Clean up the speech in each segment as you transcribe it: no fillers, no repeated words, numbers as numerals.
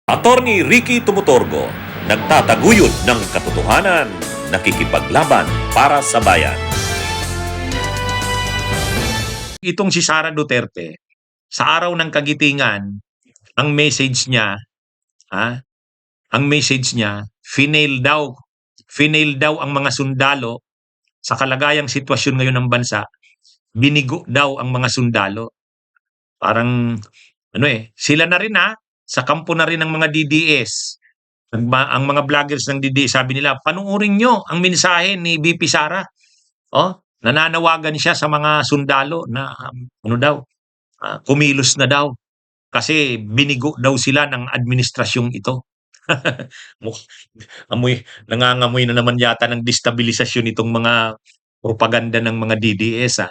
Attorney Ricky Tumutorgo, nagtataguyod ng katotohanan, nakikipaglaban para sa bayan. Itong si Sara Duterte, sa araw ng kagitingan, ang message niya, finail daw ang mga sundalo sa kalagayang sitwasyon ngayon ng bansa, binigo daw ang mga sundalo. Parang, sila na rin sa kampo na rin ng mga DDS. Ang mga vloggers ng DDS, sabi nila, panuorin nyo ang mensahe ni VP Sara. Nananawagan siya sa mga sundalo na kumilos na daw kasi binigo daw sila ng administrasyong ito. Nangangamoy na naman yata ng destabilisasyon itong mga propaganda ng mga DDS.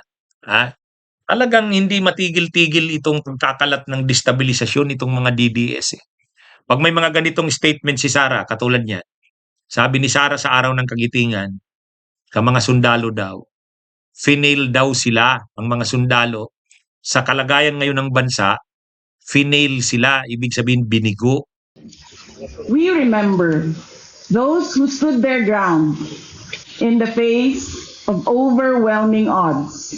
Talagang hindi matigil-tigil itong pagkakalat ng destabilisasyon itong mga DDS. Pag may mga ganitong statement si Sara, katulad niya, sabi ni Sara sa araw ng kagitingan, sa mga sundalo daw, finail daw sila, ang mga sundalo, sa kalagayan ngayon ng bansa, finail sila, ibig sabihin binigo. We remember those who stood their ground in the face of overwhelming odds,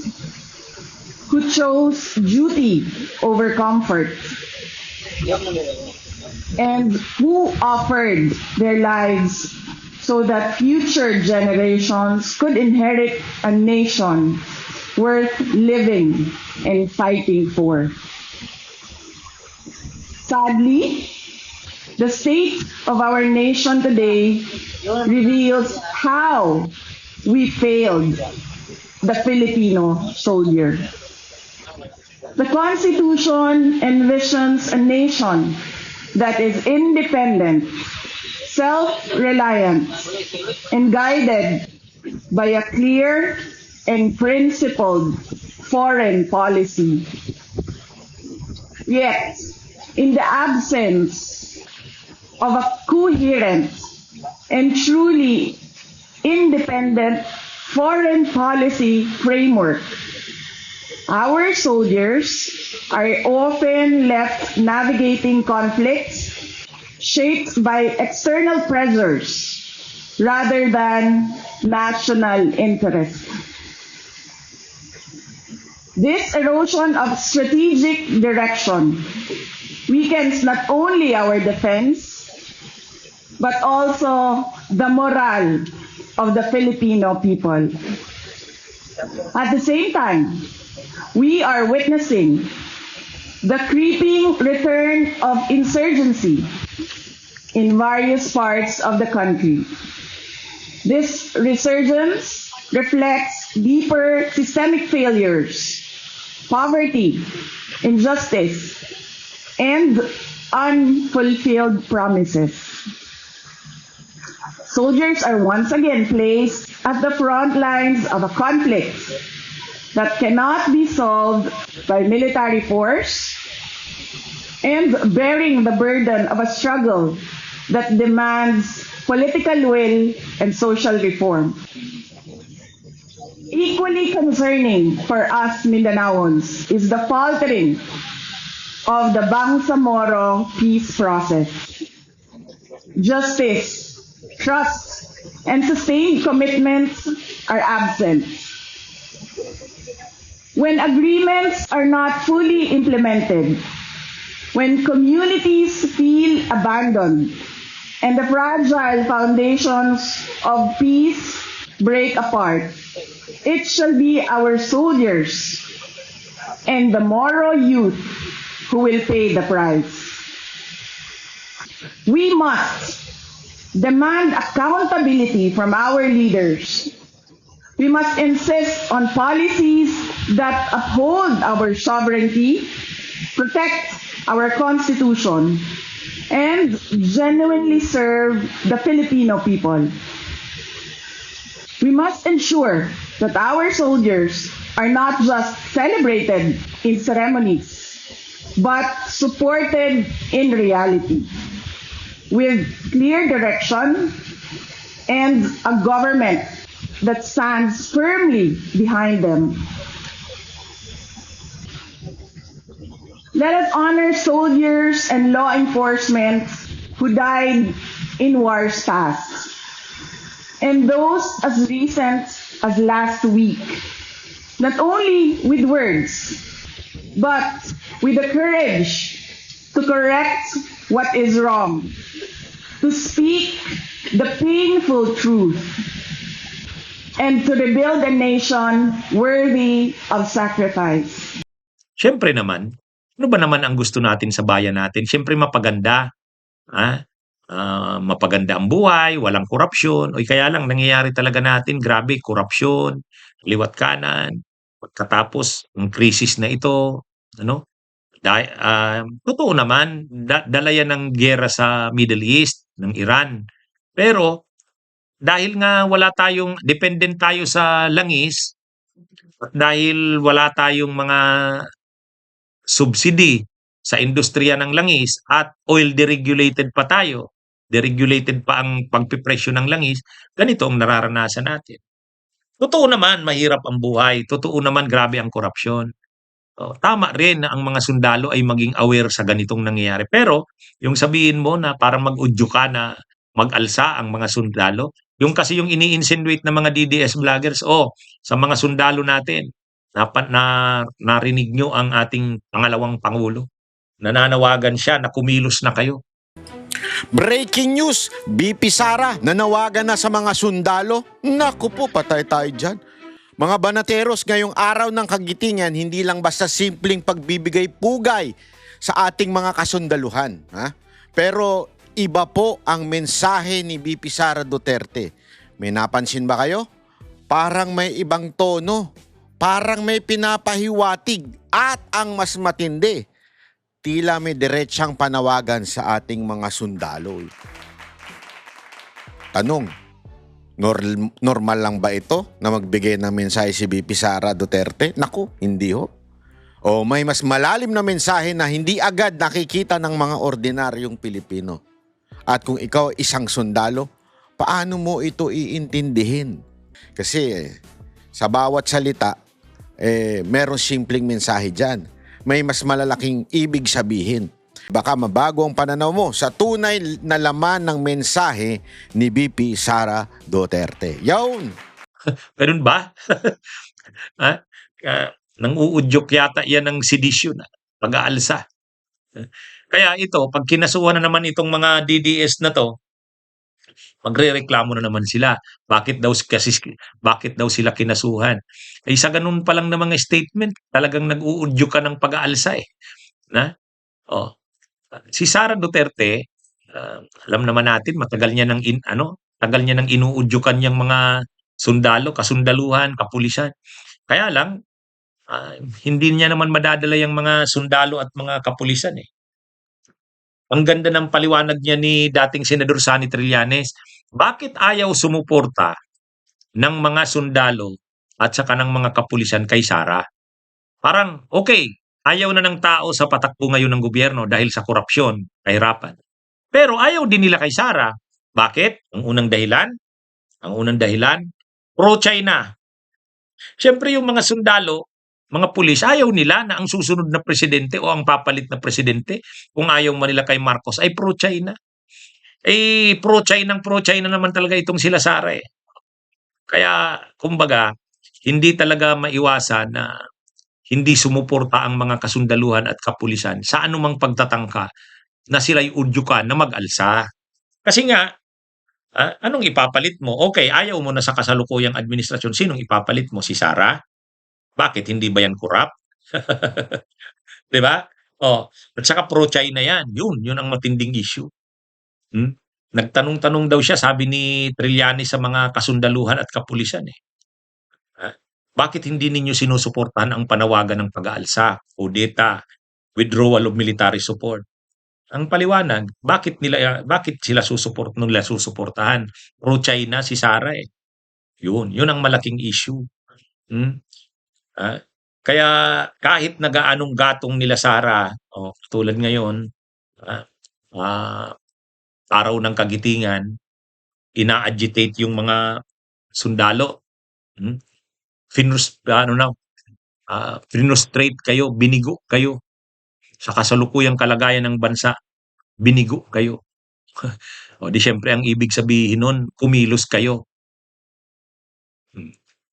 who chose duty over comfort, and who offered their lives so that future generations could inherit a nation worth living and fighting for. Sadly, the state of our nation today reveals how we failed the Filipino soldier. The Constitution envisions a nation that is independent, self-reliant, and guided by a clear and principled foreign policy. Yet, in the absence of a coherent and truly independent foreign policy framework, our soldiers are often left navigating conflicts shaped by external pressures rather than national interest. This erosion of strategic direction weakens not only our defense, but also the morale of the Filipino people. At the same time, we are witnessing the creeping return of insurgency in various parts of the country. This resurgence reflects deeper systemic failures, poverty, injustice, and unfulfilled promises. Soldiers are once again placed at the front lines of a conflict that cannot be solved by military force and bearing the burden of a struggle that demands political will and social reform. Equally concerning for us Mindanaons is the faltering of the Bangsamoro peace process. Justice, trust, and sustained commitments are absent. When agreements are not fully implemented, when communities feel abandoned, and the fragile foundations of peace break apart, it shall be our soldiers and the Moro youth who will pay the price. We must demand accountability from our leaders. We must insist on policies that uphold our sovereignty, protect our Constitution, and genuinely serve the Filipino people. We must ensure that our soldiers are not just celebrated in ceremonies, but supported in reality, with clear direction and a government that stands firmly behind them. Let us honor soldiers and law enforcement who died in war tasks, and those as recent as last week, not only with words, but with the courage to correct what is wrong, to speak the painful truth, and to rebuild a nation worthy of sacrifice. Siyempre naman, ano ba naman ang gusto natin sa bayan natin? Siyempre mapaganda, ah, mapaganda ang buhay, walang korapsyon. O kaya lang nangyayari talaga natin, grabe, korapsyon, liwat kanan. Pagkatapos ang krisis na ito, ano? Totoo naman, dala yan ng giyera sa Middle East, ng Iran. Pero dahil nga wala tayong dependent tayo sa langis, at dahil wala tayong mga subsidy sa industriya ng langis at oil deregulated pa tayo, deregulated pa ang pagpipresyo ng langis, ganito ang nararanasan natin. Totoo naman, mahirap ang buhay. Totoo naman, grabe ang korupsyon. Tama rin na ang mga sundalo ay maging aware sa ganitong nangyayari. Pero yung sabihin mo na parang mag-udyo ka na mag-alsa ang mga sundalo, yung kasi yung ini-insinuate ng mga DDS vloggers, sa mga sundalo natin, narinig nyo ang ating pangalawang pangulo. Nananawagan siya na kumilos na kayo. Breaking news, BP Sara nanawagan na sa mga sundalo. Naku po, patay tayo dyan. Mga banateros, ngayong araw ng kagitingan, hindi lang basta simpleng pagbibigay pugay sa ating mga kasundaluhan. Ha? Pero iba po ang mensahe ni BP Sara Duterte. May napansin ba kayo? Parang may ibang tono. Parang may pinapahiwatig. At ang mas matindi, tila may diretsang panawagan sa ating mga sundalo. Tanong, normal lang ba ito na magbigay ng mensahe si BP Sara Duterte? Naku, hindi ho. O may mas malalim na mensahe na hindi agad nakikita ng mga ordinaryong Pilipino. At kung ikaw isang sundalo, paano mo ito iintindihin? Kasi sa bawat salita, meron simpleng mensahe dyan. May mas malalaking ibig sabihin. Baka mabago ang pananaw mo sa tunay na laman ng mensahe ni BP Sara Duterte. Yawn! Ganun ba? Ha? Nang-uudyok yata yan ng sedisyon, pag-aalsa. Kaya ito, pag kinasuhan na naman itong mga DDS na to, magrereklamo na naman sila. Bakit daw sila kinasuhan? Sa ganun pa lang na mga statement, talagang nag-uudyok ka ng pag-aalsa eh. Na? Si Sara Duterte, alam naman natin matagal niya nang inuudyukan niyang mga sundalo, kasundaluhan, kapulisan. Kaya lang hindi niya naman madadala yung mga sundalo at mga kapulisan eh. Ang ganda ng paliwanag niya ni dating Senador Sonny Trillanes. Bakit ayaw sumuporta ng mga sundalo at saka ng mga kapulisan kay Sara? Parang, okay, ayaw na ng tao sa patakbo ngayon ng gobyerno dahil sa korupsyon, kahirapan. Pero ayaw din nila kay Sara. Bakit? Ang unang dahilan, pro-China. Siyempre yung mga sundalo, mga pulis, ayaw nila na ang susunod na presidente o ang papalit na presidente, kung ayaw man nila kay Marcos, ay pro-China. Pro-China naman talaga itong sila Sara eh. Kaya, kumbaga, hindi talaga maiwasan na hindi sumuporta ang mga kasundaluhan at kapulisan sa anumang pagtatangka na sila'y udyukan na mag-alsa. Kasi nga, anong ipapalit mo? Okay, ayaw mo na sa kasalukuyang administrasyon. Sinong ipapalit mo? Si Sara? Bakit? Hindi ba yan korap? Di ba? At saka pro-China yan. Yun ang matinding issue. Nagtanong-tanong daw siya, sabi ni Trillanes sa mga kasundaluhan at kapulisan eh. Bakit hindi ninyo sinusuportahan ang panawagan ng pag-aalsa, kudeta, withdrawal of military support? Ang paliwanag, bakit sila susuportahan? Pro-China si Sara eh. Yun ang malaking issue. Kaya kahit nagaanong gatong nila Sara, tulad ngayon, araw ng kagitingan, ina-agitate yung mga sundalo. Frustrate kayo, binigo kayo sa kasalukuyang kalagayan ng bansa, binigo kayo. O di siyempre ang ibig sabihin nun, kumilos kayo.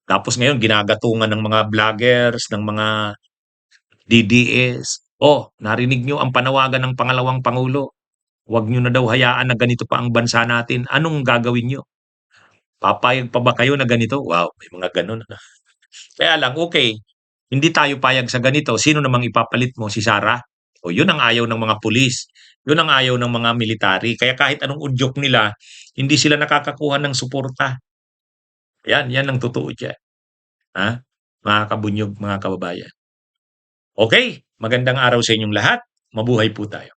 Tapos ngayon ginagatungan ng mga vloggers, ng mga DDS. Oh, narinig nyo ang panawagan ng pangalawang pangulo. Huwag nyo na daw hayaan na ganito pa ang bansa natin. Anong gagawin nyo? Papayag pa ba kayo na ganito? Wow, may mga ganun. Kaya lang, okay, hindi tayo payag sa ganito. Sino namang ipapalit mo? Si Sara? O yun ang ayaw ng mga pulis. Yun ang ayaw ng mga military. Kaya kahit anong udyok nila, hindi sila nakakakuha ng suporta. Yan ang totoo dyan. Ha? Mga kabunyog, mga kababayan. Okay, magandang araw sa inyong lahat. Mabuhay po tayo.